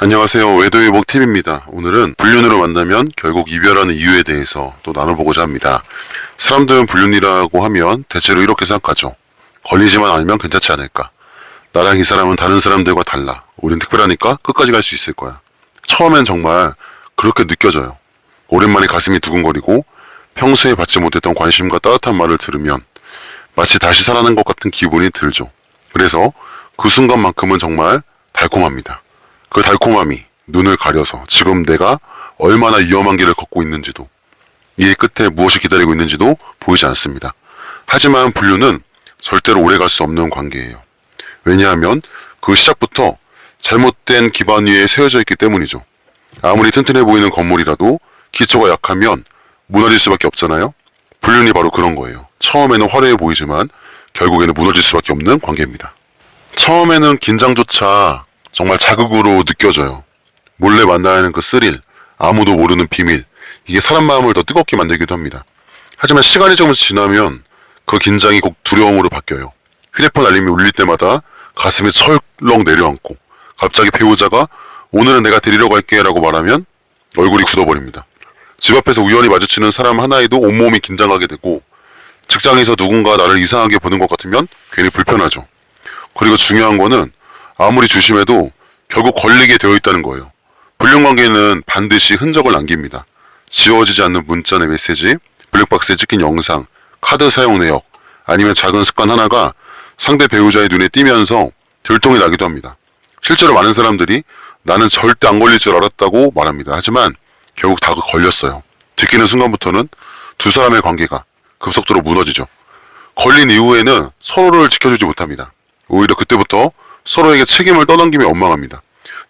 안녕하세요. 외도의복TV입니다. 오늘은 불륜으로 만나면 결국 이별하는 이유에 대해서 또 나눠보고자 합니다. 사람들은 불륜이라고 하면 대체로 이렇게 생각하죠. 걸리지만 않으면 괜찮지 않을까. 나랑 이 사람은 다른 사람들과 달라. 우린 특별하니까 끝까지 갈 수 있을 거야. 처음엔 정말 그렇게 느껴져요. 오랜만에 가슴이 두근거리고 평소에 받지 못했던 관심과 따뜻한 말을 들으면 마치 다시 살아난 것 같은 기분이 들죠. 그래서 그 순간만큼은 정말 달콤합니다. 그 달콤함이 눈을 가려서 지금 내가 얼마나 위험한 길을 걷고 있는지도, 이 끝에 무엇이 기다리고 있는지도 보이지 않습니다. 하지만 불륜은 절대로 오래 갈 수 없는 관계예요. 왜냐하면 그 시작부터 잘못된 기반 위에 세워져 있기 때문이죠. 아무리 튼튼해 보이는 건물이라도 기초가 약하면 무너질 수밖에 없잖아요. 불륜이 바로 그런 거예요. 처음에는 화려해 보이지만 결국에는 무너질 수밖에 없는 관계입니다. 처음에는 긴장조차 정말 자극으로 느껴져요. 몰래 만나야 하는 그 스릴, 아무도 모르는 비밀, 이게 사람 마음을 더 뜨겁게 만들기도 합니다. 하지만 시간이 조금 지나면 그 긴장이 꼭 두려움으로 바뀌어요. 휴대폰 알림이 울릴 때마다 가슴이 철렁 내려앉고, 갑자기 배우자가 오늘은 내가 데리러 갈게 라고 말하면 얼굴이 굳어버립니다. 집 앞에서 우연히 마주치는 사람 하나에도 온몸이 긴장하게 되고, 직장에서 누군가 나를 이상하게 보는 것 같으면 괜히 불편하죠. 그리고 중요한 거는 아무리 조심해도 결국 걸리게 되어 있다는 거예요. 불륜관계는 반드시 흔적을 남깁니다. 지워지지 않는 문자나 메시지, 블랙박스에 찍힌 영상, 카드 사용 내역, 아니면 작은 습관 하나가 상대 배우자의 눈에 띄면서 들통이 나기도 합니다. 실제로 많은 사람들이 나는 절대 안 걸릴 줄 알았다고 말합니다. 하지만 결국 다 걸렸어요. 듣기는 순간부터는 두 사람의 관계가 급속도로 무너지죠. 걸린 이후에는 서로를 지켜주지 못합니다. 오히려 그때부터 서로에게 책임을 떠넘기며 원망합니다.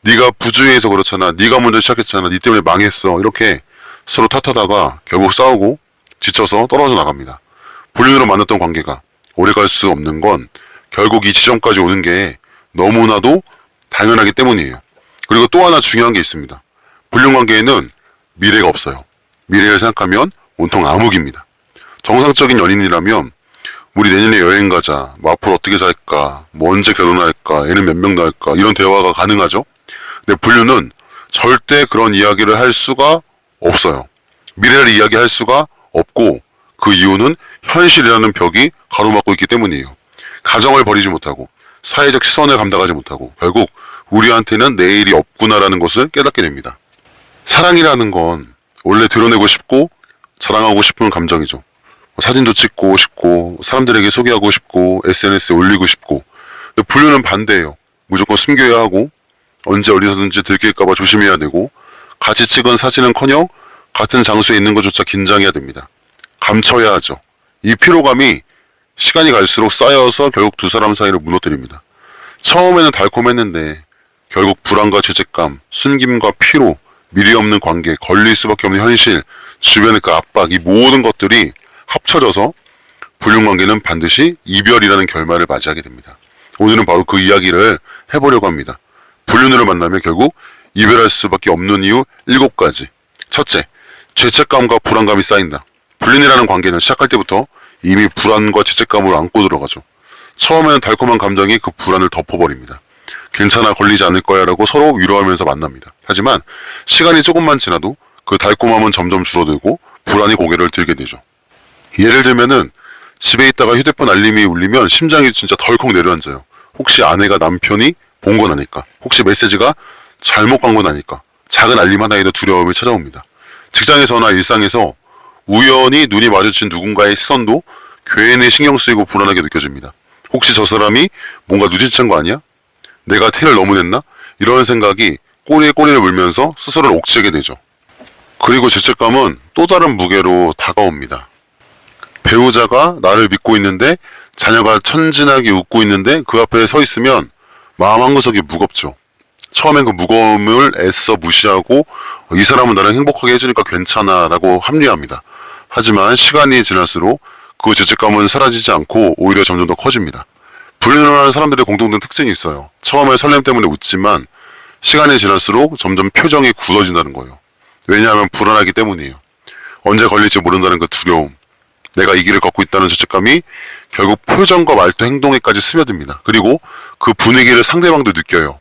네가 부주의해서 그렇잖아. 네가 먼저 시작했잖아. 네 때문에 망했어. 이렇게 서로 탓하다가 결국 싸우고 지쳐서 떨어져 나갑니다. 불륜으로 만났던 관계가 오래 갈 수 없는 건 결국 이 지점까지 오는 게 너무나도 당연하기 때문이에요. 그리고 또 하나 중요한 게 있습니다. 불륜 관계에는 미래가 없어요. 미래를 생각하면 온통 암흑입니다. 정상적인 연인이라면 우리 내년에 여행 가자, 뭐 앞으로 어떻게 살까, 뭐 언제 결혼할까, 애는 몇 명 낳을까, 이런 대화가 가능하죠. 근데 불륜은 절대 그런 이야기를 할 수가 없어요. 미래를 이야기할 수가 없고, 그 이유는 현실이라는 벽이 가로막고 있기 때문이에요. 가정을 버리지 못하고 사회적 시선을 감당하지 못하고 결국 우리한테는 내일이 없구나라는 것을 깨닫게 됩니다. 사랑이라는 건 원래 드러내고 싶고 자랑하고 싶은 감정이죠. 사진도 찍고 싶고 사람들에게 소개하고 싶고 SNS에 올리고 싶고. 근데 불륜은 반대예요. 무조건 숨겨야 하고 언제 어디서든지 들킬까봐 조심해야 되고 같이 찍은 사진은커녕 같은 장소에 있는 것조차 긴장해야 됩니다. 감춰야 하죠. 이 피로감이 시간이 갈수록 쌓여서 결국 두 사람 사이를 무너뜨립니다. 처음에는 달콤했는데 결국 불안과 죄책감, 숨김과 피로, 미래 없는 관계, 걸릴 수밖에 없는 현실, 주변의 그 압박, 이 모든 것들이 합쳐져서 불륜관계는 반드시 이별이라는 결말을 맞이하게 됩니다. 오늘은 바로 그 이야기를 해보려고 합니다. 불륜으로 만나면 결국 이별할 수밖에 없는 이유 7가지. 첫째, 죄책감과 불안감이 쌓인다. 불륜이라는 관계는 시작할 때부터 이미 불안과 죄책감으로 안고 들어가죠. 처음에는 달콤한 감정이 그 불안을 덮어버립니다. 괜찮아, 걸리지 않을 거야 라고 서로 위로하면서 만납니다. 하지만 시간이 조금만 지나도 그 달콤함은 점점 줄어들고 불안이 고개를 들게 되죠. 예를 들면은 집에 있다가 휴대폰 알림이 울리면 심장이 진짜 덜컥 내려앉아요. 혹시 아내가 남편이 본 건 아닐까? 혹시 메시지가 잘못 간 건 아닐까? 작은 알림 하나에도 두려움이 찾아옵니다. 직장에서나 일상에서 우연히 눈이 마주친 누군가의 시선도 괜히 신경 쓰이고 불안하게 느껴집니다. 혹시 저 사람이 뭔가 눈치챈 거 아니야? 내가 티를 너무 냈나? 이런 생각이 꼬리에 꼬리를 물면서 스스로를 옥죄게 되죠. 그리고 죄책감은 또 다른 무게로 다가옵니다. 배우자가 나를 믿고 있는데 자녀가 천진하게 웃고 있는데 그 앞에 서 있으면 마음 한구석이 무겁죠. 처음엔 그 무거움을 애써 무시하고 이 사람은 나를 행복하게 해주니까 괜찮아 라고 합리화합니다. 하지만 시간이 지날수록 그 죄책감은 사라지지 않고 오히려 점점 더 커집니다. 불륜을 하는 사람들의 공통된 특징이 있어요. 처음에 설렘 때문에 웃지만 시간이 지날수록 점점 표정이 굳어진다는 거예요. 왜냐하면 불안하기 때문이에요. 언제 걸릴지 모른다는 그 두려움, 내가 이 길을 걷고 있다는 죄책감이 결국 표정과 말투, 행동에까지 스며듭니다. 그리고 그 분위기를 상대방도 느껴요.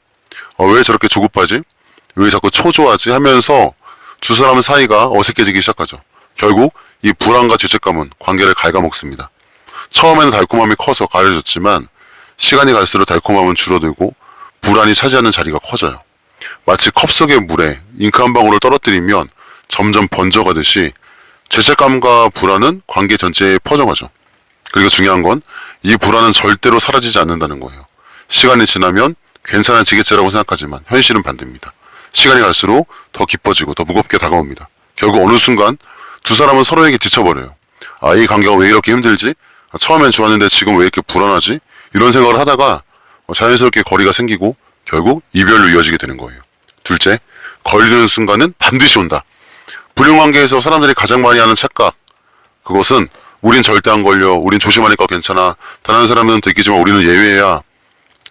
왜 저렇게 조급하지? 왜 자꾸 초조하지 하면서 두 사람 사이가 어색해지기 시작하죠. 결국 이 불안과 죄책감은 관계를 갉아먹습니다. 처음에는 달콤함이 커서 가려졌지만 시간이 갈수록 달콤함은 줄어들고 불안이 차지하는 자리가 커져요. 마치 컵 속의 물에 잉크 한 방울을 떨어뜨리면 점점 번져가듯이 죄책감과 불안은 관계 전체에 퍼져가죠. 그리고 중요한 건 이 불안은 절대로 사라지지 않는다는 거예요. 시간이 지나면 괜찮아지겠지라고 생각하지만 현실은 반대입니다. 시간이 갈수록 더 깊어지고 더 무겁게 다가옵니다. 결국 어느 순간 두 사람은 서로에게 지쳐버려요. 아, 이 관계가 왜 이렇게 힘들지? 처음엔 좋았는데 지금 왜 이렇게 불안하지? 이런 생각을 하다가 자연스럽게 거리가 생기고 결국 이별로 이어지게 되는 거예요. 둘째, 걸리는 순간은 반드시 온다. 불륜관계에서 사람들이 가장 많이 하는 착각, 그것은 우린 절대 안 걸려, 우린 조심하니까 괜찮아, 다른 사람은 들키지만 우리는 예외야.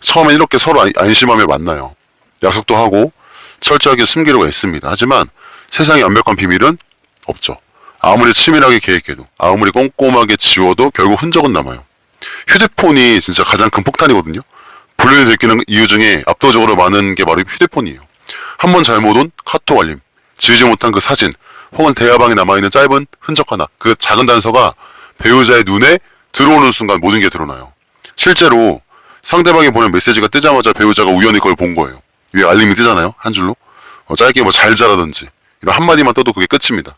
처음엔 이렇게 서로 안심하며 만나요. 약속도 하고 철저하게 숨기려고 애씁니다. 하지만 세상에 완벽한 비밀은 없죠. 아무리 치밀하게 계획해도, 아무리 꼼꼼하게 지워도 결국 흔적은 남아요. 휴대폰이 진짜 가장 큰 폭탄이거든요. 불륜이 들키는 이유 중에 압도적으로 많은 게 바로 휴대폰이에요. 한 번 잘못 온 카톡 알림, 지우지 못한 그 사진, 혹은 대화방에 남아있는 짧은 흔적 하나, 그 작은 단서가 배우자의 눈에 들어오는 순간 모든 게 드러나요. 실제로 상대방이 보낸 메시지가 뜨자마자 배우자가 우연히 그걸 본 거예요. 위에 알림이 뜨잖아요, 한 줄로. 짧게 뭐 잘 자라든지 이런 한마디만 떠도 그게 끝입니다.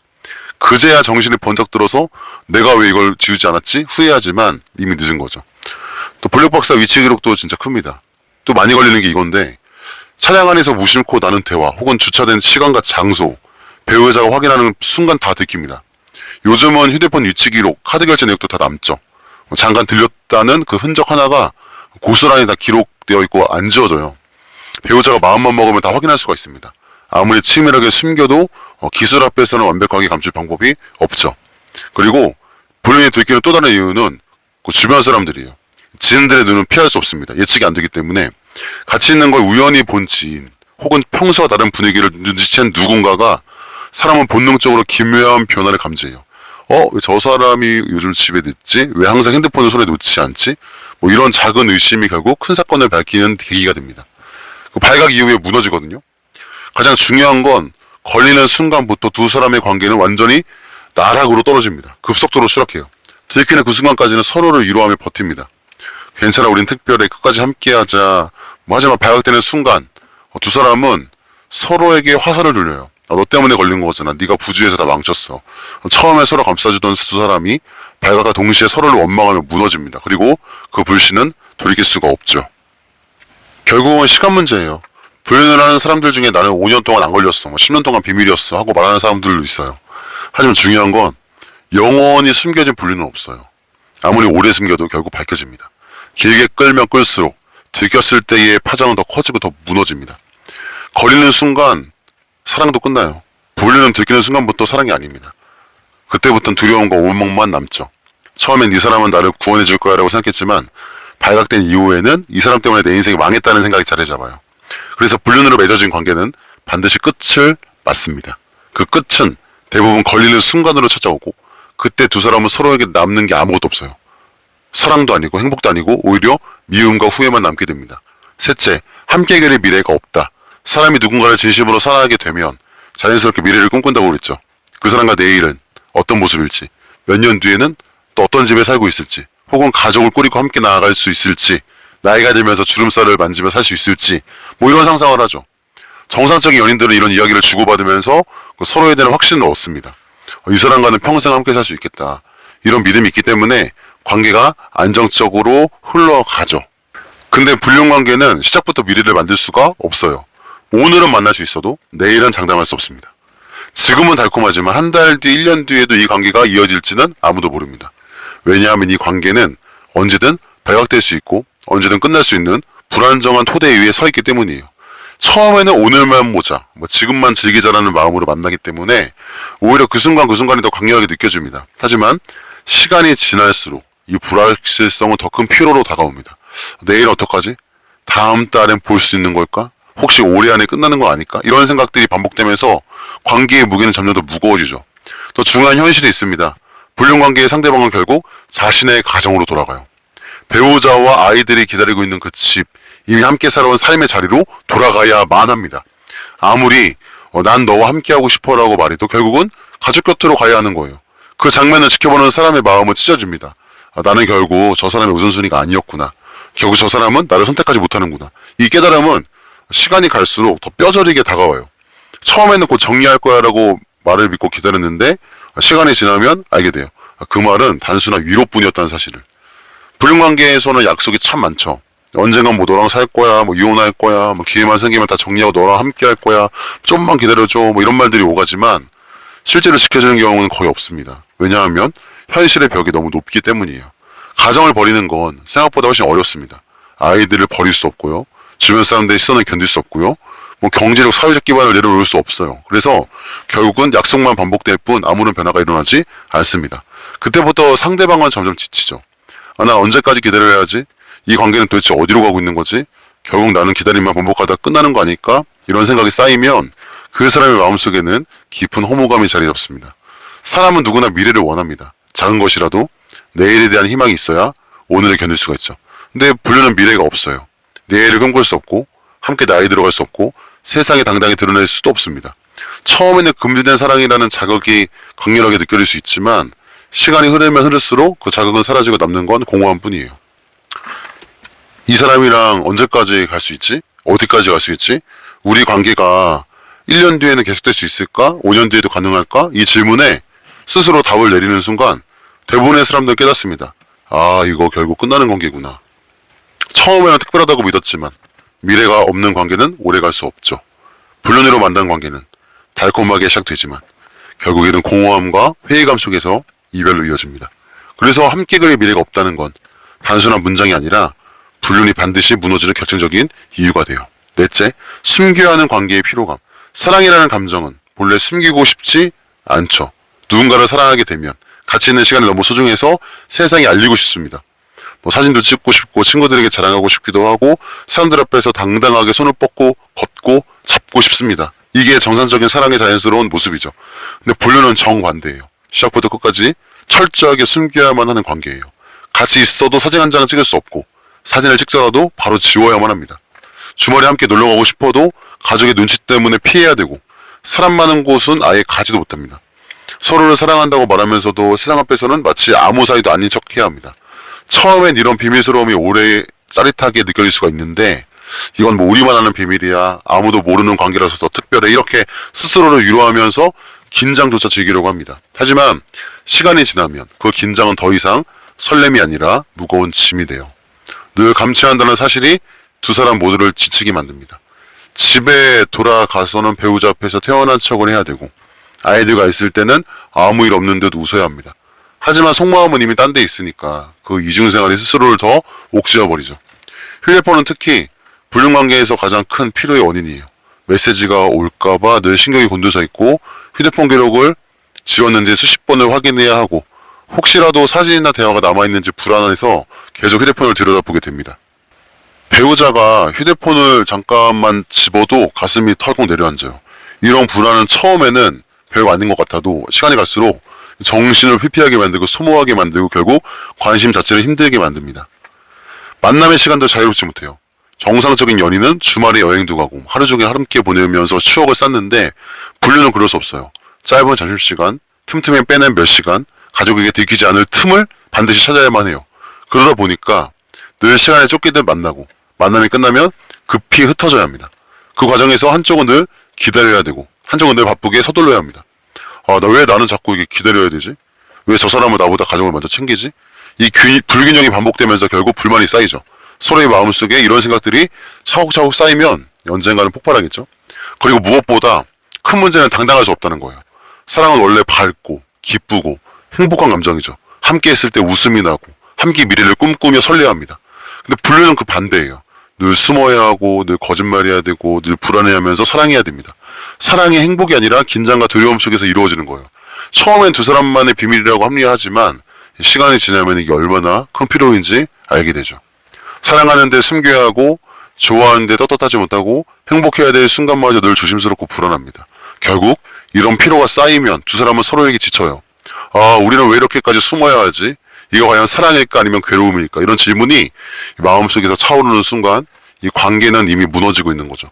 그제야 정신이 번쩍 들어서 내가 왜 이걸 지우지 않았지? 후회하지만 이미 늦은 거죠. 또 블랙박스 위치 기록도 진짜 큽니다. 또 많이 걸리는 게 이건데, 차량 안에서 무심코 나눈 대화 혹은 주차된 시간과 장소, 배우자가 확인하는 순간 다 들킵니다. 요즘은 휴대폰 위치 기록, 카드 결제 내역도 다 남죠. 잠깐 들렸다는 그 흔적 하나가 고스란히 다 기록되어 있고 안 지워져요. 배우자가 마음만 먹으면 다 확인할 수가 있습니다. 아무리 치밀하게 숨겨도 기술 앞에서는 완벽하게 감출 방법이 없죠. 그리고 불륜이 들키는 또 다른 이유는 그 주변 사람들이에요. 지인들의 눈은 피할 수 없습니다. 예측이 안 되기 때문에 같이 있는 걸 우연히 본 지인 혹은 평소와 다른 분위기를 눈치챈 누군가가 사람은 본능적으로 기묘한 변화를 감지해요. 왜 저 사람이 요즘 집에 늦지? 왜 항상 핸드폰을 손에 놓지 않지? 뭐 이런 작은 의심이 결국 큰 사건을 밝히는 계기가 됩니다. 그 발각 이후에 무너지거든요. 가장 중요한 건 걸리는 순간부터 두 사람의 관계는 완전히 나락으로 떨어집니다. 급속도로 추락해요. 들키는 그 순간까지는 서로를 위로하며 버팁니다. 괜찮아, 우린 특별해, 끝까지 함께하자. 하지만 발각되는 순간 두 사람은 서로에게 화살을 돌려요. 너 때문에 걸린 거잖아. 네가 부주의해서 다 망쳤어. 처음에 서로 감싸주던 두 사람이 발각과 동시에 서로를 원망하며 무너집니다. 그리고 그 불씨는 돌이킬 수가 없죠. 결국은 시간 문제예요. 불륜을 하는 사람들 중에 나는 5년 동안 안 걸렸어, 10년 동안 비밀이었어 하고 말하는 사람들도 있어요. 하지만 중요한 건 영원히 숨겨진 불륜은 없어요. 아무리 오래 숨겨도 결국 밝혀집니다. 길게 끌면 끌수록 들켰을 때의 파장은 더 커지고 더 무너집니다. 걸리는 순간 사랑도 끝나요. 불륜은 들키는 순간부터 사랑이 아닙니다. 그때부터는 두려움과 원망만 남죠. 처음엔 이 사람은 나를 구원해 줄 거야 라고 생각했지만 발각된 이후에는 이 사람 때문에 내 인생이 망했다는 생각이 자리 잡아요. 그래서 불륜으로 맺어진 관계는 반드시 끝을 맞습니다. 그 끝은 대부분 걸리는 순간으로 찾아오고, 그때 두 사람은 서로에게 남는 게 아무것도 없어요. 사랑도 아니고 행복도 아니고 오히려 미움과 후회만 남게 됩니다. 셋째, 함께 될 미래가 없다. 사람이 누군가를 진심으로 사랑하게 되면 자연스럽게 미래를 꿈꾼다고 그랬죠. 그 사람과 내일은 어떤 모습일지, 몇 년 뒤에는 또 어떤 집에 살고 있을지, 혹은 가족을 꾸리고 함께 나아갈 수 있을지, 나이가 들면서 주름살을 만지며 살 수 있을지, 뭐 이런 상상을 하죠. 정상적인 연인들은 이런 이야기를 주고받으면서 서로에 대한 확신을 얻습니다. 이 사람과는 평생 함께 살 수 있겠다. 이런 믿음이 있기 때문에 관계가 안정적으로 흘러가죠. 근데 불륜관계는 시작부터 미래를 만들 수가 없어요. 오늘은 만날 수 있어도 내일은 장담할 수 없습니다. 지금은 달콤하지만 한 달 뒤, 1년 뒤에도 이 관계가 이어질지는 아무도 모릅니다. 왜냐하면 이 관계는 언제든 발각될 수 있고 언제든 끝날 수 있는 불안정한 토대 위에 서 있기 때문이에요. 처음에는 오늘만 보자, 지금만 즐기자라는 마음으로 만나기 때문에 오히려 그 순간 그 순간이 더 강렬하게 느껴집니다. 하지만 시간이 지날수록 이 불확실성은 더 큰 피로로 다가옵니다. 내일 어떡하지? 다음 달엔 볼 수 있는 걸까? 혹시 올해 안에 끝나는 거 아닐까? 이런 생각들이 반복되면서 관계의 무게는 점점 더 무거워지죠. 더 중요한 현실이 있습니다. 불륜관계의 상대방은 결국 자신의 가정으로 돌아가요. 배우자와 아이들이 기다리고 있는 그 집, 이미 함께 살아온 삶의 자리로 돌아가야만 합니다. 아무리 난 너와 함께하고 싶어라고 말해도 결국은 가족 곁으로 가야 하는 거예요. 그 장면을 지켜보는 사람의 마음은 찢어집니다. 나는 결국 저 사람의 우선순위가 아니었구나. 결국 저 사람은 나를 선택하지 못하는구나. 이 깨달음은 시간이 갈수록 더 뼈저리게 다가와요. 처음에는 곧 정리할 거야 라고 말을 믿고 기다렸는데 시간이 지나면 알게 돼요. 그 말은 단순한 위로뿐이었다는 사실을. 불륜관계에서는 약속이 참 많죠. 언젠간 뭐 너랑 살 거야, 뭐 이혼할 거야, 뭐 기회만 생기면 다 정리하고 너랑 함께 할 거야, 좀만 기다려줘, 뭐 이런 말들이 오가지만 실제로 지켜지는 경우는 거의 없습니다. 왜냐하면 현실의 벽이 너무 높기 때문이에요. 가정을 버리는 건 생각보다 훨씬 어렵습니다. 아이들을 버릴 수 없고요. 주변 사람들의 시선을 견딜 수 없고요. 뭐 경제적 사회적 기반을 내려놓을 수 없어요. 그래서 결국은 약속만 반복될 뿐 아무런 변화가 일어나지 않습니다. 그때부터 상대방은 점점 지치죠. 나 언제까지 기다려야지? 이 관계는 도대체 어디로 가고 있는 거지? 결국 나는 기다림만 반복하다 끝나는 거 아닐까? 이런 생각이 쌓이면 그 사람의 마음속에는 깊은 허무감이 자리 잡습니다. 사람은 누구나 미래를 원합니다. 작은 것이라도 내일에 대한 희망이 있어야 오늘을 견딜 수가 있죠. 근데 불륜은 미래가 없어요. 내일을 꿈꿀 수 없고 함께 나이 들어갈 수 없고 세상에 당당히 드러낼 수도 없습니다. 처음에는 금지된 사랑이라는 자극이 강렬하게 느껴질 수 있지만 시간이 흐르면 흐를수록 그 자극은 사라지고 남는 건 공허함 뿐이에요. 이 사람이랑 언제까지 갈 수 있지? 어디까지 갈 수 있지? 우리 관계가 1년 뒤에는 계속될 수 있을까? 5년 뒤에도 가능할까? 이 질문에 스스로 답을 내리는 순간 대부분의 사람들은 깨닫습니다. 아, 이거 결국 끝나는 관계구나. 처음에는 특별하다고 믿었지만 미래가 없는 관계는 오래 갈 수 없죠. 불륜으로 만난 관계는 달콤하게 시작되지만 결국에는 공허함과 회의감 속에서 이별로 이어집니다. 그래서 함께 그릴 미래가 없다는 건 단순한 문장이 아니라 불륜이 반드시 무너지는 결정적인 이유가 돼요. 넷째, 숨겨야 하는 관계의 피로감. 사랑이라는 감정은 본래 숨기고 싶지 않죠. 누군가를 사랑하게 되면 같이 있는 시간이 너무 소중해서 세상에 알리고 싶습니다. 뭐 사진도 찍고 싶고 친구들에게 자랑하고 싶기도 하고 사람들 앞에서 당당하게 손을 뻗고 걷고 잡고 싶습니다. 이게 정상적인 사랑의 자연스러운 모습이죠. 근데 불륜은 정반대예요. 시작부터 끝까지 철저하게 숨겨야만 하는 관계예요. 같이 있어도 사진 한 장은 찍을 수 없고 사진을 찍더라도 바로 지워야만 합니다. 주말에 함께 놀러 가고 싶어도 가족의 눈치 때문에 피해야 되고 사람 많은 곳은 아예 가지도 못합니다. 서로를 사랑한다고 말하면서도 세상 앞에서는 마치 아무 사이도 아닌 척 해야 합니다. 처음엔 이런 비밀스러움이 오래 짜릿하게 느껴질 수가 있는데 이건 뭐 우리만 아는 비밀이야, 아무도 모르는 관계라서 더 특별해, 이렇게 스스로를 위로하면서 긴장조차 즐기려고 합니다. 하지만 시간이 지나면 그 긴장은 더 이상 설렘이 아니라 무거운 짐이 돼요. 늘 감춰야 한다는 사실이 두 사람 모두를 지치게 만듭니다. 집에 돌아가서는 배우자 앞에서 태어난 척을 해야 되고 아이들과 있을 때는 아무 일 없는 듯 웃어야 합니다. 하지만 속마음은 이미 딴 데 있으니까 그 이중생활이 스스로를 더 옥죄어버리죠. 휴대폰은 특히 불륜관계에서 가장 큰 피로의 원인이에요. 메시지가 올까봐 늘 신경이 곤두서 있고 휴대폰 기록을 지웠는지 수십 번을 확인해야 하고 혹시라도 사진이나 대화가 남아있는지 불안해서 계속 휴대폰을 들여다보게 됩니다. 배우자가 휴대폰을 잠깐만 집어도 가슴이 털컥 내려앉아요. 이런 불안은 처음에는 별거 아닌 것 같아도 시간이 갈수록 정신을 회피하게 만들고 소모하게 만들고 결국 관심 자체를 힘들게 만듭니다. 만남의 시간도 자유롭지 못해요. 정상적인 연인은 주말에 여행도 가고 하루 종일 함께 보내면서 추억을 쌓는데 불륜은 그럴 수 없어요. 짧은 점심시간, 틈틈이 빼낸 몇 시간, 가족에게 들키지 않을 틈을 반드시 찾아야만 해요. 그러다 보니까 늘 시간에 쫓기듯 만나고 만남이 끝나면 급히 흩어져야 합니다. 그 과정에서 한쪽은 늘 기다려야 되고 한쪽은 늘 바쁘게 서둘러야 합니다. 나 왜 나는 자꾸 이게 기다려야 되지? 왜 저 사람은 나보다 가족을 먼저 챙기지? 이 불균형이 반복되면서 결국 불만이 쌓이죠. 서로의 마음속에 이런 생각들이 차곡차곡 쌓이면 언젠가는 폭발하겠죠. 그리고 무엇보다 큰 문제는 당당할 수 없다는 거예요. 사랑은 원래 밝고 기쁘고 행복한 감정이죠. 함께 있을 때 웃음이 나고 함께 미래를 꿈꾸며 설레야 합니다. 근데 불륜은 그 반대예요. 늘 숨어야 하고 늘 거짓말해야 되고 늘 불안해하면서 사랑해야 됩니다. 사랑이 행복이 아니라 긴장과 두려움 속에서 이루어지는 거예요. 처음엔 두 사람만의 비밀이라고 합리화하지만 시간이 지나면 이게 얼마나 큰 피로인지 알게 되죠. 사랑하는데 숨겨야 하고 좋아하는데 떳떳하지 못하고 행복해야 될 순간마저 늘 조심스럽고 불안합니다. 결국 이런 피로가 쌓이면 두 사람은 서로에게 지쳐요. 우리는 왜 이렇게까지 숨어야 하지? 이거 과연 사랑일까 아니면 괴로움일까? 이런 질문이 마음속에서 차오르는 순간 이 관계는 이미 무너지고 있는 거죠.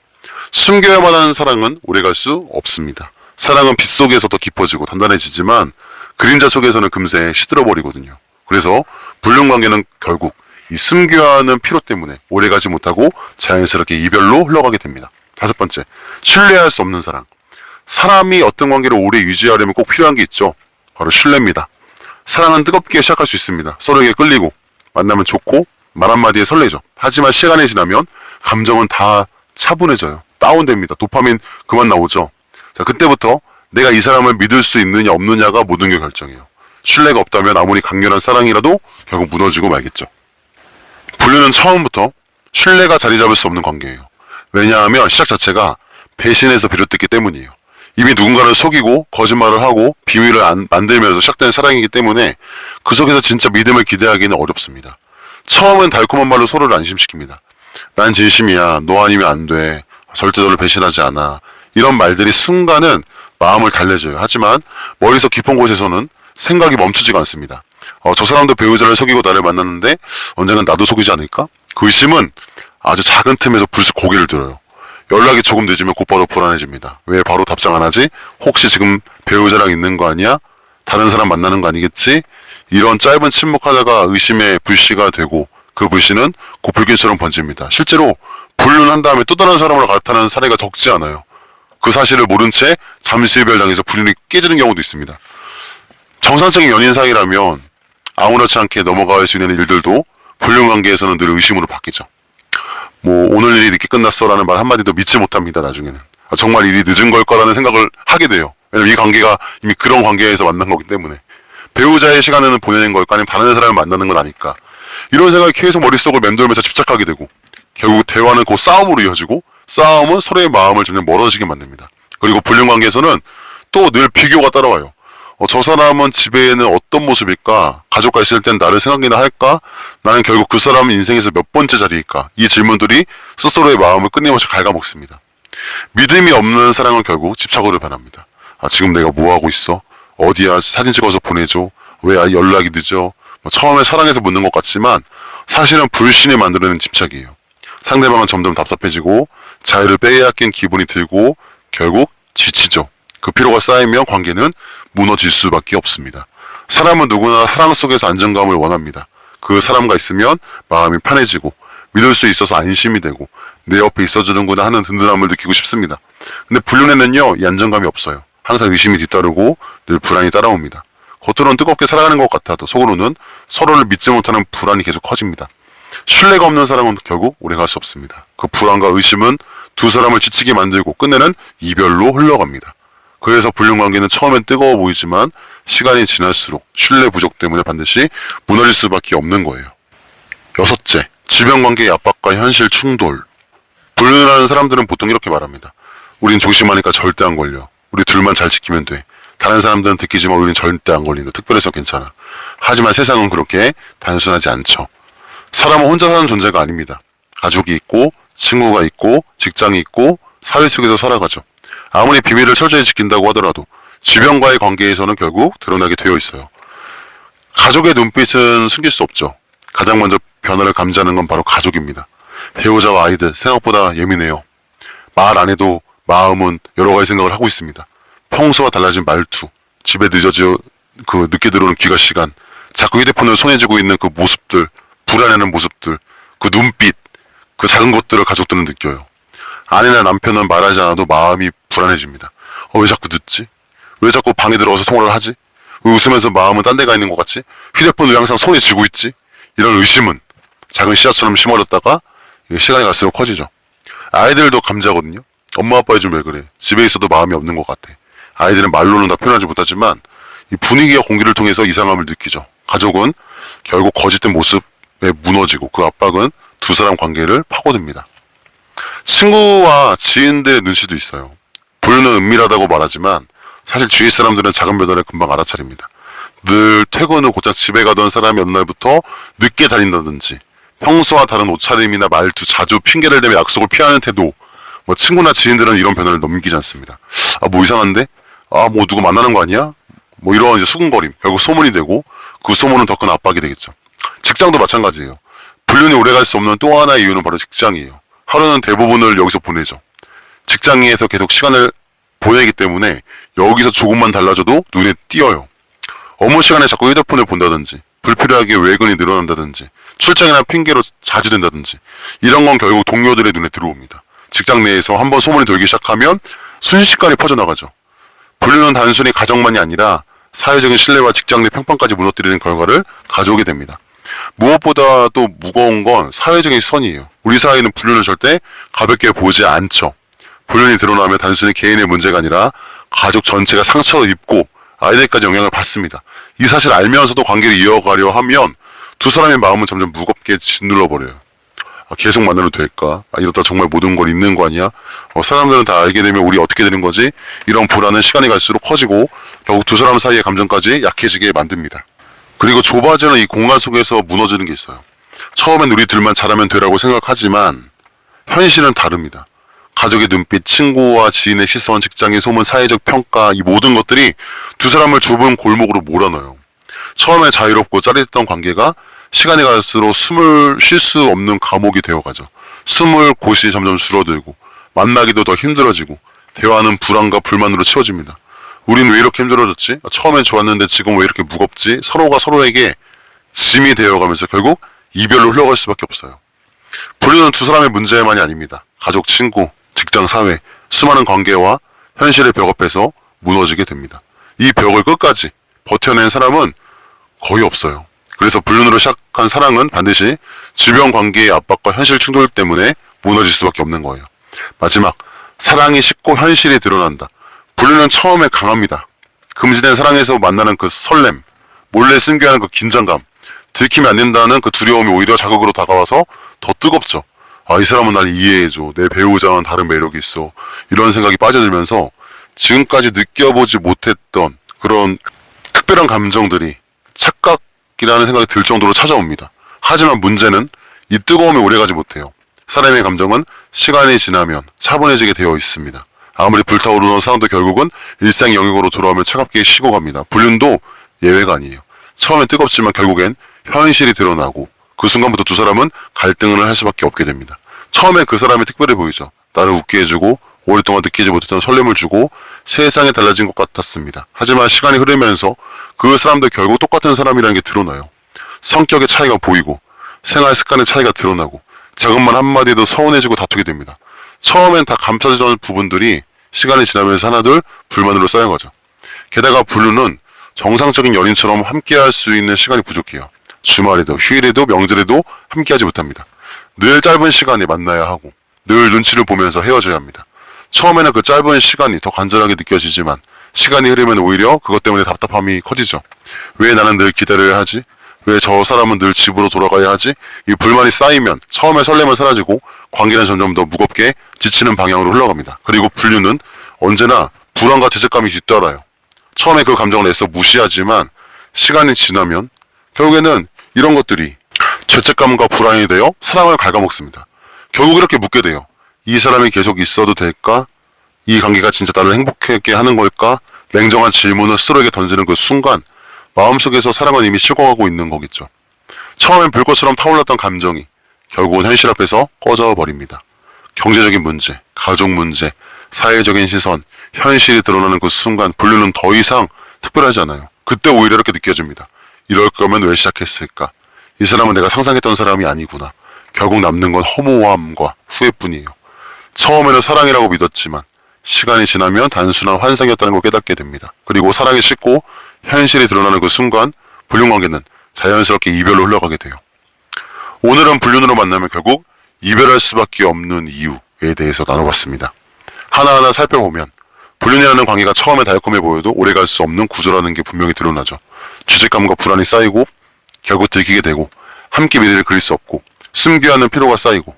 숨겨야만 하는 사랑은 오래갈 수 없습니다. 사랑은 빛 속에서 더 깊어지고 단단해지지만 그림자 속에서는 금세 시들어버리거든요. 그래서 불륜관계는 결국 이 숨겨야 하는 피로 때문에 오래가지 못하고 자연스럽게 이별로 흘러가게 됩니다. 다섯 번째, 신뢰할 수 없는 사랑. 사람이 어떤 관계를 오래 유지하려면 꼭 필요한 게 있죠. 바로 신뢰입니다. 사랑은 뜨겁게 시작할 수 있습니다. 서로에게 끌리고 만나면 좋고 말 한마디에 설레죠. 하지만 시간이 지나면 감정은 다 차분해져요. 다운됩니다. 도파민 그만 나오죠. 자, 그때부터 내가 이 사람을 믿을 수 있느냐 없느냐가 모든 게 결정이에요. 신뢰가 없다면 아무리 강렬한 사랑이라도 결국 무너지고 말겠죠. 불륜은 처음부터 신뢰가 자리 잡을 수 없는 관계예요. 왜냐하면 시작 자체가 배신에서 비롯됐기 때문이에요. 이미 누군가를 속이고 거짓말을 하고 비밀을 만들면서 시작된 사랑이기 때문에 그 속에서 진짜 믿음을 기대하기는 어렵습니다. 처음엔 달콤한 말로 서로를 안심시킵니다. 난 진심이야. 너 아니면 안 돼. 절대 너를 배신하지 않아. 이런 말들이 순간은 마음을 달래줘요. 하지만 머릿속 깊은 곳에서는 생각이 멈추지가 않습니다. 저 사람도 배우자를 속이고 나를 만났는데 언젠간 나도 속이지 않을까? 그 의심은 아주 작은 틈에서 불쑥 고개를 들어요. 연락이 조금 늦으면 곧바로 불안해집니다. 왜 바로 답장 안 하지? 혹시 지금 배우자랑 있는 거 아니야? 다른 사람 만나는 거 아니겠지? 이런 짧은 침묵하다가 의심의 불씨가 되고 그 불씨는 곧 불길처럼 번집니다. 실제로 불륜한 다음에 또 다른 사람으로 갈아타는 사례가 적지 않아요. 그 사실을 모른 채 잠시 이별당해서 불륜이 깨지는 경우도 있습니다. 정상적인 연인 사이라면 아무렇지 않게 넘어갈 수 있는 일들도 불륜 관계에서는 늘 의심으로 바뀌죠. 오늘 일이 늦게 끝났어라는 말 한마디도 믿지 못합니다. 나중에는 정말 일이 늦은 걸 거라는 생각을 하게 돼요. 왜냐면 이 관계가 이미 그런 관계에서 만난 거기 때문에 배우자의 시간에는 보내는 걸까 아니면 다른 사람을 만나는 건 아닐까 이런 생각이 계속 머릿속을 맴돌면서 집착하게 되고 결국 대화는 곧 싸움으로 이어지고 싸움은 서로의 마음을 점점 멀어지게 만듭니다. 그리고 불륜 관계에서는 또 늘 비교가 따라와요. 저 사람은 집에는 어떤 모습일까? 가족과 있을 땐 나를 생각이나 할까? 나는 결국 그 사람 인생에서 몇 번째 자리일까? 이 질문들이 스스로의 마음을 끊임없이 갉아먹습니다. 믿음이 없는 사랑은 결국 집착으로 변합니다. 지금 내가 뭐 하고 있어? 어디야? 사진 찍어서 보내줘. 왜 연락이 늦어? 처음에 사랑해서 묻는 것 같지만 사실은 불신이 만들어낸 집착이에요. 상대방은 점점 답답해지고 자유를 빼앗긴 기분이 들고 결국 지치죠. 그 피로가 쌓이면 관계는 무너질 수밖에 없습니다. 사람은 누구나 사랑 속에서 안정감을 원합니다. 그 사람과 있으면 마음이 편해지고 믿을 수 있어서 안심이 되고 내 옆에 있어주는구나 하는 든든함을 느끼고 싶습니다. 근데 불륜에는요, 이 안정감이 없어요. 항상 의심이 뒤따르고 늘 불안이 따라옵니다. 겉으로는 뜨겁게 살아가는 것 같아도 속으로는 서로를 믿지 못하는 불안이 계속 커집니다. 신뢰가 없는 사랑은 결국 오래갈 수 없습니다. 그 불안과 의심은 두 사람을 지치게 만들고 끝내는 이별로 흘러갑니다. 그래서 불륜관계는 처음엔 뜨거워 보이지만 시간이 지날수록 신뢰 부족 때문에 반드시 무너질 수밖에 없는 거예요. 여섯째, 주변관계의 압박과 현실 충돌. 불륜을 하는 사람들은 보통 이렇게 말합니다. 우린 조심하니까 절대 안 걸려. 우리 둘만 잘 지키면 돼. 다른 사람들은 듣기지만 우리는 절대 안 걸린다. 특별해서 괜찮아. 하지만 세상은 그렇게 단순하지 않죠. 사람은 혼자 사는 존재가 아닙니다. 가족이 있고 친구가 있고 직장이 있고 사회 속에서 살아가죠. 아무리 비밀을 철저히 지킨다고 하더라도 주변과의 관계에서는 결국 드러나게 되어 있어요. 가족의 눈빛은 숨길 수 없죠. 가장 먼저 변화를 감지하는 건 바로 가족입니다. 배우자와 아이들 생각보다 예민해요. 말 안 해도 마음은 여러 가지 생각을 하고 있습니다. 평소와 달라진 말투, 집에 늦게 들어오는 귀가 시간, 자꾸 휴대폰을 손에 쥐고 있는 그 모습들, 불안해하는 모습들, 그 눈빛, 그 작은 것들을 가족들은 느껴요. 아내나 남편은 말하지 않아도 마음이 불안해집니다. 왜 자꾸 늦지? 왜 자꾸 방에 들어가서 통화를 하지? 왜 웃으면서 마음은 딴 데가 있는 것 같지? 휴대폰을 항상 손에 쥐고 있지? 이런 의심은 작은 씨앗처럼 심어졌다가 시간이 갈수록 커지죠. 아이들도 감지하거든요. 엄마 아빠 요즘 왜 그래? 집에 있어도 마음이 없는 것 같아. 아이들은 말로는 다 표현하지 못하지만 이 분위기와 공기를 통해서 이상함을 느끼죠. 가족은 결국 거짓된 모습에 무너지고 그 압박은 두 사람 관계를 파고듭니다. 친구와 지인들의 눈치도 있어요. 불륜은 은밀하다고 말하지만 사실 주위 사람들은 작은 변화를 금방 알아차립니다. 늘 퇴근 후 곧장 집에 가던 사람이 어느 날부터 늦게 다닌다든지 평소와 다른 옷차림이나 말투, 자주 핑계를 대며 약속을 피하는 태도, 친구나 지인들은 이런 변화를 넘기지 않습니다. 이상한데? 누구 만나는 거 아니야? 이런 이제 수근거림, 결국 소문이 되고 그 소문은 더 큰 압박이 되겠죠. 직장도 마찬가지예요. 불륜이 오래갈 수 없는 또 하나의 이유는 바로 직장이에요. 하루는 대부분을 여기서 보내죠. 직장에서 계속 시간을 보내기 때문에 여기서 조금만 달라져도 눈에 띄어요. 업무 시간에 자꾸 휴대폰을 본다든지, 불필요하게 외근이 늘어난다든지, 출장이나 핑계로 자제된다든지, 이런 건 결국 동료들의 눈에 들어옵니다. 직장 내에서 한번 소문이 돌기 시작하면 순식간에 퍼져나가죠. 분류는 단순히 가정만이 아니라 사회적인 신뢰와 직장 내 평판까지 무너뜨리는 결과를 가져오게 됩니다. 무엇보다 또 무거운 건 사회적인 시선이에요. 우리 사회는 불륜을 절대 가볍게 보지 않죠. 불륜이 드러나면 단순히 개인의 문제가 아니라 가족 전체가 상처를 입고 아이들까지 영향을 받습니다. 이 사실을 알면서도 관계를 이어가려 하면 두 사람의 마음은 점점 무겁게 짓눌러버려요. 계속 만나도 될까? 이러다 정말 모든 걸 잃는 거 아니야? 사람들은 다 알게 되면 우리 어떻게 되는 거지? 이런 불안은 시간이 갈수록 커지고 결국 두 사람 사이의 감정까지 약해지게 만듭니다. 그리고 좁아지는 이 공간 속에서 무너지는 게 있어요. 처음엔 우리 둘만 잘하면 되라고 생각하지만 현실은 다릅니다. 가족의 눈빛, 친구와 지인의 시선, 직장의 소문, 사회적 평가, 이 모든 것들이 두 사람을 좁은 골목으로 몰아넣어요. 처음에 자유롭고 짜릿했던 관계가 시간이 갈수록 숨을 쉴 수 없는 감옥이 되어가죠. 숨을 곳이 점점 줄어들고 만나기도 더 힘들어지고 대화는 불안과 불만으로 채워집니다. 우린 왜 이렇게 힘들어졌지? 처음엔 좋았는데 지금 왜 이렇게 무겁지? 서로가 서로에게 짐이 되어가면서 결국 이별로 흘러갈 수밖에 없어요. 불륜은 두 사람의 문제만이 아닙니다. 가족, 친구, 직장, 사회, 수많은 관계와 현실의 벽 앞에서 무너지게 됩니다. 이 벽을 끝까지 버텨낸 사람은 거의 없어요. 그래서 불륜으로 시작한 사랑은 반드시 주변 관계의 압박과 현실 충돌 때문에 무너질 수밖에 없는 거예요. 마지막, 사랑이 식고 현실이 드러난다. 불륜은 처음에 강합니다. 금지된 사랑에서 만나는 그 설렘, 몰래 숨겨하는 그 긴장감, 들키면 안 된다는 그 두려움이 오히려 자극으로 다가와서 더 뜨겁죠. 이 사람은 날 이해해줘. 내 배우자와는 다른 매력이 있어. 이런 생각이 빠져들면서 지금까지 느껴보지 못했던 그런 특별한 감정들이 착각이라는 생각이 들 정도로 찾아옵니다. 하지만 문제는 이 뜨거움이 오래가지 못해요. 사람의 감정은 시간이 지나면 차분해지게 되어 있습니다. 아무리 불타오르는 사람도 결국은 일상 영역으로 돌아오면 차갑게 식어갑니다. 불륜도 예외가 아니에요. 처음엔 뜨겁지만 결국엔 현실이 드러나고 그 순간부터 두 사람은 갈등을 할 수밖에 없게 됩니다. 처음에 그 사람이 특별해 보이죠. 나를 웃게 해주고 오랫동안 느끼지 못했던 설렘을 주고 세상이 달라진 것 같았습니다. 하지만 시간이 흐르면서 그 사람도 결국 똑같은 사람이라는 게 드러나요. 성격의 차이가 보이고 생활 습관의 차이가 드러나고 작은 말 한마디도 서운해지고 다투게 됩니다. 처음엔 다 감싸주던 부분들이 시간이 지나면서 하나둘 불만으로 쌓인 거죠. 게다가 불륜은 정상적인 연인처럼 함께할 수 있는 시간이 부족해요. 주말에도 휴일에도 명절에도 함께하지 못합니다. 늘 짧은 시간에 만나야 하고 늘 눈치를 보면서 헤어져야 합니다. 처음에는 그 짧은 시간이 더 간절하게 느껴지지만 시간이 흐르면 오히려 그것 때문에 답답함이 커지죠. 왜 나는 늘 기다려야 하지? 왜 저 사람은 늘 집으로 돌아가야 하지? 이 불만이 쌓이면 처음에 설렘은 사라지고 관계는 점점 더 무겁게 지치는 방향으로 흘러갑니다. 그리고 불륜은 언제나 불안과 죄책감이 뒤따라요. 처음에 그 감정을 애써 무시하지만 시간이 지나면 결국에는 이런 것들이 죄책감과 불안이 되어 사랑을 갉아먹습니다. 결국 이렇게 묻게 돼요. 이 사람이 계속 있어도 될까? 이 관계가 진짜 나를 행복하게 하는 걸까? 냉정한 질문을 스스로에게 던지는 그 순간 마음속에서 사랑은 이미 식어가고 있는 거겠죠. 처음엔 불꽃처럼 타올랐던 감정이 결국은 현실 앞에서 꺼져 버립니다. 경제적인 문제, 가족 문제, 사회적인 시선, 현실이 드러나는 그 순간 불륜은 더 이상 특별하지 않아요. 그때 오히려 이렇게 느껴집니다. 이럴 거면 왜 시작했을까? 이 사람은 내가 상상했던 사람이 아니구나. 결국 남는 건 허무함과 후회뿐이에요. 처음에는 사랑이라고 믿었지만 시간이 지나면 단순한 환상이었다는 걸 깨닫게 됩니다. 그리고 사랑이 식고 현실이 드러나는 그 순간 불륜관계는 자연스럽게 이별로 흘러가게 돼요. 오늘은 불륜으로 만나면 결국 이별할 수밖에 없는 이유에 대해서 나눠봤습니다. 하나하나 살펴보면 불륜이라는 관계가 처음에 달콤해 보여도 오래갈 수 없는 구조라는 게 분명히 드러나죠. 죄책감과 불안이 쌓이고 결국 들키게 되고 함께 미래를 그릴 수 없고 숨겨야 하는 피로가 쌓이고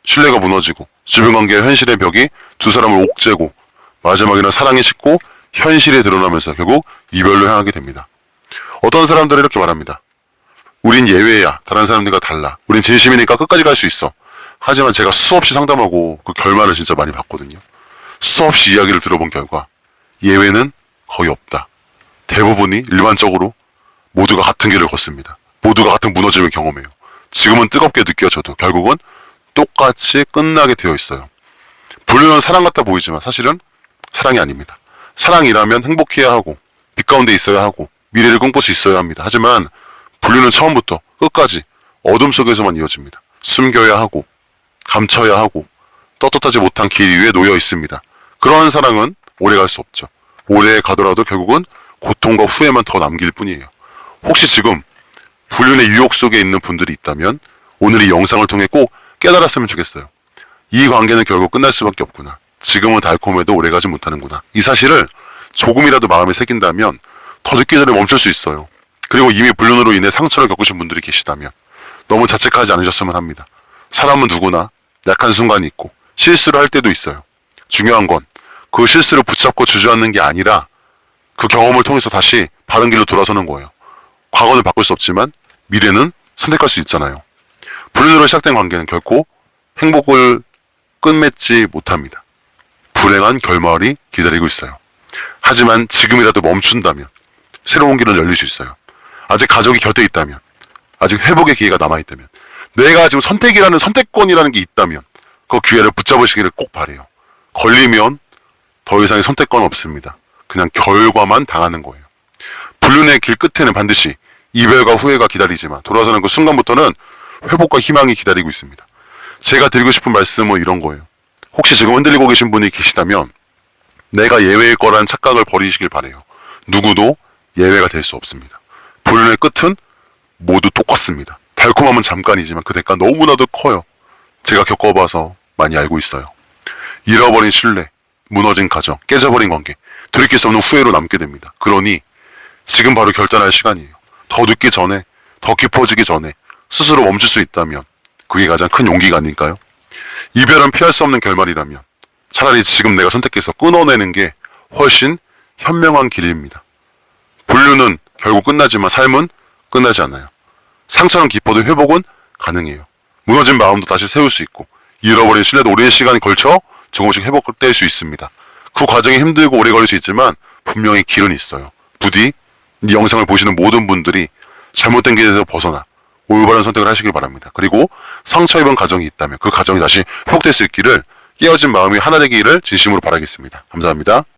신뢰가 무너지고 주변 관계와 현실의 벽이 두 사람을 옥죄고 마지막에는 사랑이 식고 현실이 드러나면서 결국 이별로 향하게 됩니다. 어떤 사람들은 이렇게 말합니다. 우린 예외야. 다른 사람들과 달라. 우린 진심이니까 끝까지 갈 수 있어. 하지만 제가 수없이 상담하고 그 결말을 진짜 많이 봤거든요. 수없이 이야기를 들어본 결과 예외는 거의 없다. 대부분이 일반적으로 모두가 같은 길을 걷습니다. 모두가 같은 무너짐을 경험해요. 지금은 뜨겁게 느껴져도 결국은 똑같이 끝나게 되어 있어요. 불륜은 사랑 같아 보이지만 사실은 사랑이 아닙니다. 사랑이라면 행복해야 하고 빛 가운데 있어야 하고 미래를 꿈꿀 수 있어야 합니다. 하지만 불륜은 처음부터 끝까지 어둠 속에서만 이어집니다. 숨겨야 하고 감춰야 하고 떳떳하지 못한 길 위에 놓여 있습니다. 그러한 사랑은 오래 갈 수 없죠. 오래 가더라도 결국은 고통과 후회만 더 남길 뿐이에요. 혹시 지금 불륜의 유혹 속에 있는 분들이 있다면 오늘 이 영상을 통해 꼭 깨달았으면 좋겠어요. 이 관계는 결국 끝날 수밖에 없구나. 지금은 달콤해도 오래가지 못하는구나. 이 사실을 조금이라도 마음에 새긴다면 더 늦기 전에 멈출 수 있어요. 그리고 이미 불륜으로 인해 상처를 겪으신 분들이 계시다면 너무 자책하지 않으셨으면 합니다. 사람은 누구나 약한 순간이 있고 실수를 할 때도 있어요. 중요한 건 그 실수를 붙잡고 주저앉는 게 아니라 그 경험을 통해서 다시 바른 길로 돌아서는 거예요. 과거는 바꿀 수 없지만 미래는 선택할 수 있잖아요. 불륜으로 시작된 관계는 결코 행복을 끝맺지 못합니다. 불행한 결말이 기다리고 있어요. 하지만 지금이라도 멈춘다면 새로운 길은 열릴 수 있어요. 아직 가족이 곁에 있다면, 아직 회복의 기회가 남아있다면, 내가 지금 선택이라는 선택권이라는 게 있다면 그 기회를 붙잡으시기를 꼭 바래요. 걸리면 더 이상의 선택권 없습니다. 그냥 결과만 당하는 거예요. 불륜의 길 끝에는 반드시 이별과 후회가 기다리지만 돌아서는 그 순간부터는 회복과 희망이 기다리고 있습니다. 제가 드리고 싶은 말씀은 이런 거예요. 혹시 지금 흔들리고 계신 분이 계시다면 내가 예외일 거란 착각을 버리시길 바래요. 누구도 예외가 될 수 없습니다. 불륜의 끝은 모두 똑같습니다. 달콤함은 잠깐이지만 그 대가 너무나도 커요. 제가 겪어봐서 많이 알고 있어요. 잃어버린 신뢰, 무너진 가정, 깨져버린 관계, 돌이킬 수 없는 후회로 남게 됩니다. 그러니 지금 바로 결단할 시간이에요. 더 늦기 전에, 더 깊어지기 전에 스스로 멈출 수 있다면 그게 가장 큰 용기가 아닐까요? 이별은 피할 수 없는 결말이라면 차라리 지금 내가 선택해서 끊어내는 게 훨씬 현명한 길입니다. 불륜은 결국 끝나지만 삶은 끝나지 않아요. 상처는 깊어도 회복은 가능해요. 무너진 마음도 다시 세울 수 있고 잃어버린 신뢰도 오랜 시간이 걸쳐 조금씩 회복될 수 있습니다. 그 과정이 힘들고 오래 걸릴 수 있지만 분명히 길은 있어요. 부디 이 영상을 보시는 모든 분들이 잘못된 길에서 벗어나 올바른 선택을 하시길 바랍니다. 그리고 상처 입은 가정이 있다면 그 가정이 다시 회복될 수 있기를 깨어진 마음이 하나 되기를 진심으로 바라겠습니다. 감사합니다.